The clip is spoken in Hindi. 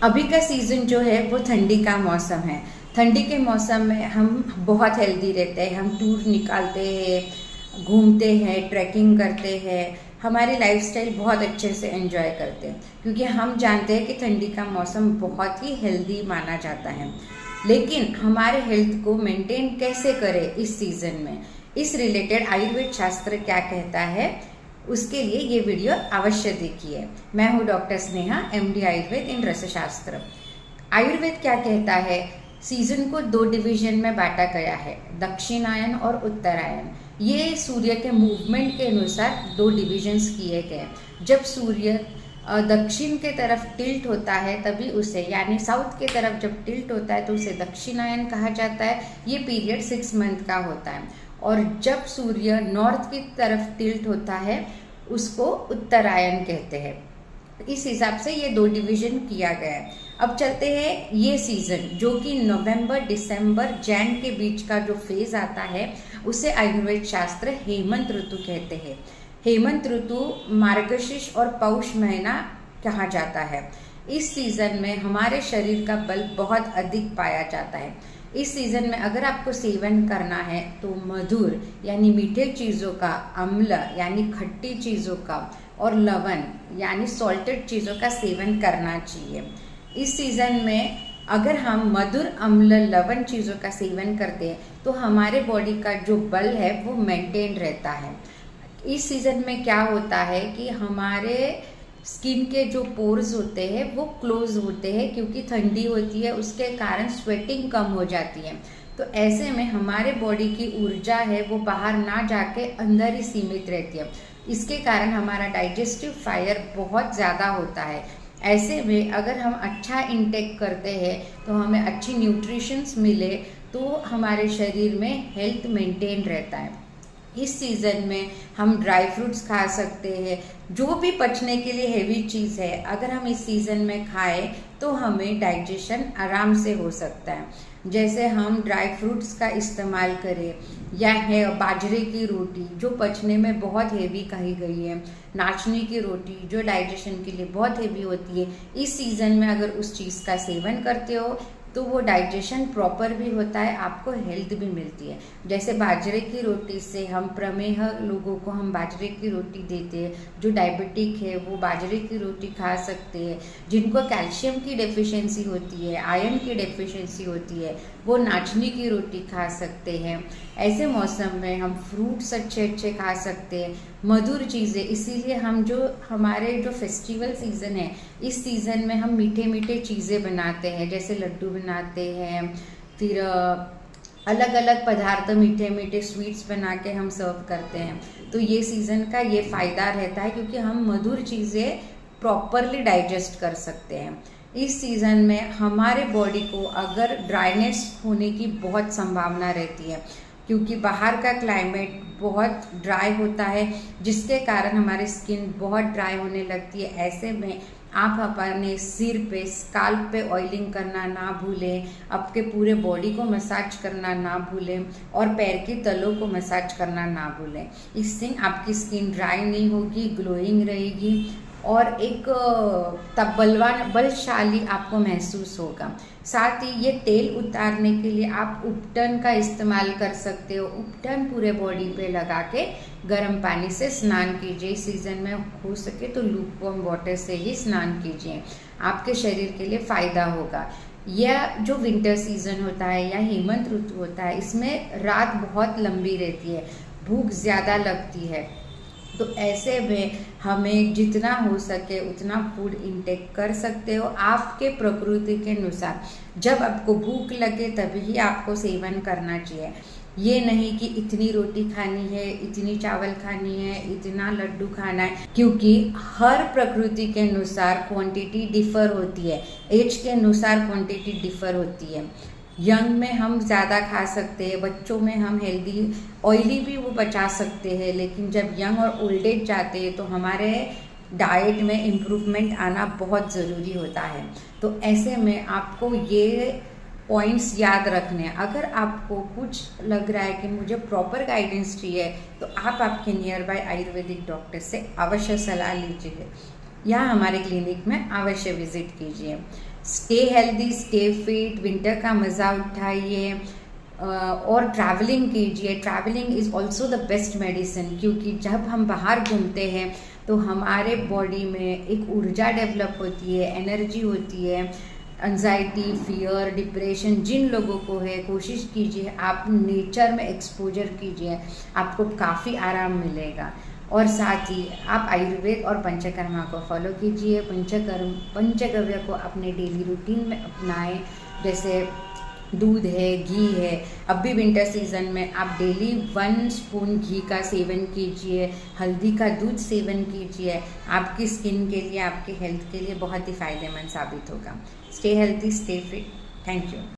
अभी का सीज़न जो है वो ठंडी का मौसम है। ठंडी के मौसम में हम बहुत हेल्दी रहते हैं, हम टूर निकालते हैं, घूमते हैं, ट्रैकिंग करते हैं, हमारी लाइफस्टाइल बहुत अच्छे से एंजॉय करते हैं क्योंकि हम जानते हैं कि ठंडी का मौसम बहुत ही हेल्दी माना जाता है। लेकिन हमारे हेल्थ को मेंटेन कैसे करें इस सीज़न में, इस रिलेटेड आयुर्वेद शास्त्र क्या कहता है, उसके लिए ये वीडियो अवश्य देखिए। मैं हूँ डॉक्टर स्नेहा, MD आयुर्वेद इन रसशास्त्र। आयुर्वेद क्या कहता है, सीजन को 2 डिवीजन में बांटा गया है, दक्षिणायन और उत्तरायण। ये सूर्य के मूवमेंट के अनुसार 2 डिविजन्स किए गए। जब सूर्य दक्षिण के तरफ टिल्ट होता है तभी उसे, यानी साउथ के तरफ जब टिल्ट होता है तो उसे दक्षिणायन कहा जाता है। ये पीरियड 6 मंथ का होता है। और जब सूर्य नॉर्थ की तरफ टिल्ट होता है उसको उत्तरायण कहते हैं। इस हिसाब से ये 2 डिवीजन किया गया है। अब चलते हैं ये सीजन जो कि नवंबर, दिसंबर, जैन के बीच का जो फेज आता है उसे आयुर्वेद शास्त्र हेमंत ऋतु कहते हैं। हेमंत ऋतु मार्गशीर्ष और पौष महीना कहा जाता है। इस सीजन में हमारे शरीर का बल बहुत अधिक पाया जाता है। इस सीजन में अगर आपको सेवन करना है तो मधुर यानी मीठे चीज़ों का, अम्ल यानी खट्टी चीज़ों का, और लवण यानी सॉल्टेड चीज़ों का सेवन करना चाहिए। इस सीजन में अगर हम मधुर, अम्ल, लवण चीज़ों का सेवन करते हैं तो हमारे बॉडी का जो बल है वो मेंटेन रहता है। इस सीजन में क्या होता है कि हमारे स्किन के जो पोर्स होते हैं वो क्लोज होते हैं क्योंकि ठंडी होती है, उसके कारण स्वेटिंग कम हो जाती है। तो ऐसे में हमारे बॉडी की ऊर्जा है वो बाहर ना जाके अंदर ही सीमित रहती है। इसके कारण हमारा डाइजेस्टिव फायर बहुत ज़्यादा होता है। ऐसे में अगर हम अच्छा इंटेक करते हैं तो हमें अच्छी न्यूट्रिशंस मिले तो हमारे शरीर में हेल्थ मेंटेन रहता है। इस सीज़न में हम ड्राई फ्रूट्स खा सकते हैं, जो भी पचने के लिए हेवी चीज़ है अगर हम इस सीज़न में खाएं तो हमें डाइजेशन आराम से हो सकता है। जैसे हम ड्राई फ्रूट्स का इस्तेमाल करें या है बाजरे की रोटी जो पचने में बहुत हेवी कही गई है, नाचनी की रोटी जो डाइजेशन के लिए बहुत हेवी होती है। इस सीज़न में अगर उस चीज़ का सेवन करते हो तो वो डाइजेशन प्रॉपर भी होता है, आपको हेल्थ भी मिलती है। जैसे बाजरे की रोटी से हम प्रमेह लोगों को हम बाजरे की रोटी देते हैं, जो डायबिटिक है वो बाजरे की रोटी खा सकते हैं। जिनको कैल्शियम की डेफिशिएंसी होती है, आयरन की डेफिशिएंसी होती है, वो नाचनी की रोटी खा सकते हैं। ऐसे मौसम में हम फ्रूट्स अच्छे अच्छे खा सकते हैं, मधुर चीज़ें। इसीलिए हम जो हमारे जो फेस्टिवल सीज़न है इस सीज़न में हम मीठे मीठे चीज़ें बनाते हैं, जैसे लड्डू बनाते हैं, फिर अलग अलग पदार्थ मीठे मीठे स्वीट्स बना के हम सर्व करते हैं। तो ये सीज़न का ये फ़ायदा रहता है क्योंकि हम मधुर चीज़ें प्रॉपरली डाइजेस्ट कर सकते हैं। इस सीज़न में हमारे बॉडी को अगर ड्राइनेस होने की बहुत संभावना रहती है क्योंकि बाहर का क्लाइमेट बहुत ड्राई होता है जिसके कारण हमारी स्किन बहुत ड्राई होने लगती है। ऐसे में आप अपने सिर पे, स्काल्प पे ऑयलिंग करना ना भूलें, आपके पूरे बॉडी को मसाज करना ना भूलें और पैर की तलों को मसाज करना ना भूलें। इससे आपकी स्किन ड्राई नहीं होगी, ग्लोइंग रहेगी और एक बलशाली आपको महसूस होगा। साथ ही ये तेल उतारने के लिए आप उपटन का इस्तेमाल कर सकते हो। उपटन पूरे बॉडी पे लगा के गर्म पानी से स्नान कीजिए। सीज़न में हो सके तो लूकवार्म वाटर से ही स्नान कीजिए, आपके शरीर के लिए फ़ायदा होगा। यह जो विंटर सीज़न होता है या हेमंत ऋतु होता है इसमें रात बहुत लंबी रहती है, भूख ज़्यादा लगती है। तो ऐसे में हमें जितना हो सके उतना फूड इंटेक कर सकते हो आपके प्रकृति के अनुसार। जब आपको भूख लगे तभी आपको सेवन करना चाहिए। ये नहीं कि इतनी रोटी खानी है, इतनी चावल खानी है, इतना लड्डू खाना है, क्योंकि हर प्रकृति के अनुसार क्वांटिटी डिफर होती है, एज के अनुसार क्वांटिटी डिफर होती है। यंग में हम ज़्यादा खा सकते हैं, बच्चों में हम हेल्दी ऑयली भी वो बचा सकते हैं, लेकिन जब यंग और ओल्ड एज जाते हैं तो हमारे डाइट में इम्प्रूवमेंट आना बहुत ज़रूरी होता है। तो ऐसे में आपको ये पॉइंट्स याद रखने हैं। अगर आपको कुछ लग रहा है कि मुझे प्रॉपर गाइडेंस चाहिए तो आप आपके नियर बाय आयुर्वेदिक डॉक्टर से अवश्य सलाह लीजिए। या हमारे क्लिनिक में अवश्य विजिट कीजिए। Stay healthy, stay fit, winter का मज़ा उठाइए और ट्रैवलिंग कीजिए। Travelling is also the best medicine, क्योंकि जब हम बाहर घूमते हैं तो हमारे बॉडी में एक ऊर्जा डेवलप होती है, एनर्जी होती है। एंजाइटी, फियर, डिप्रेशन जिन लोगों को है, कोशिश कीजिए आप नेचर में एक्सपोजर कीजिए, आपको काफ़ी आराम मिलेगा। और साथ ही आप आयुर्वेद और पंचकर्मा को फॉलो कीजिए। पंचगव्य को अपने डेली रूटीन में अपनाएं, जैसे दूध है, घी है। अब भी विंटर सीजन में आप डेली 1 स्पून घी का सेवन कीजिए, हल्दी का दूध सेवन कीजिए। आपकी स्किन के लिए, आपके हेल्थ के लिए बहुत ही फ़ायदेमंद साबित होगा। Stay healthy, stay fit. Thank you.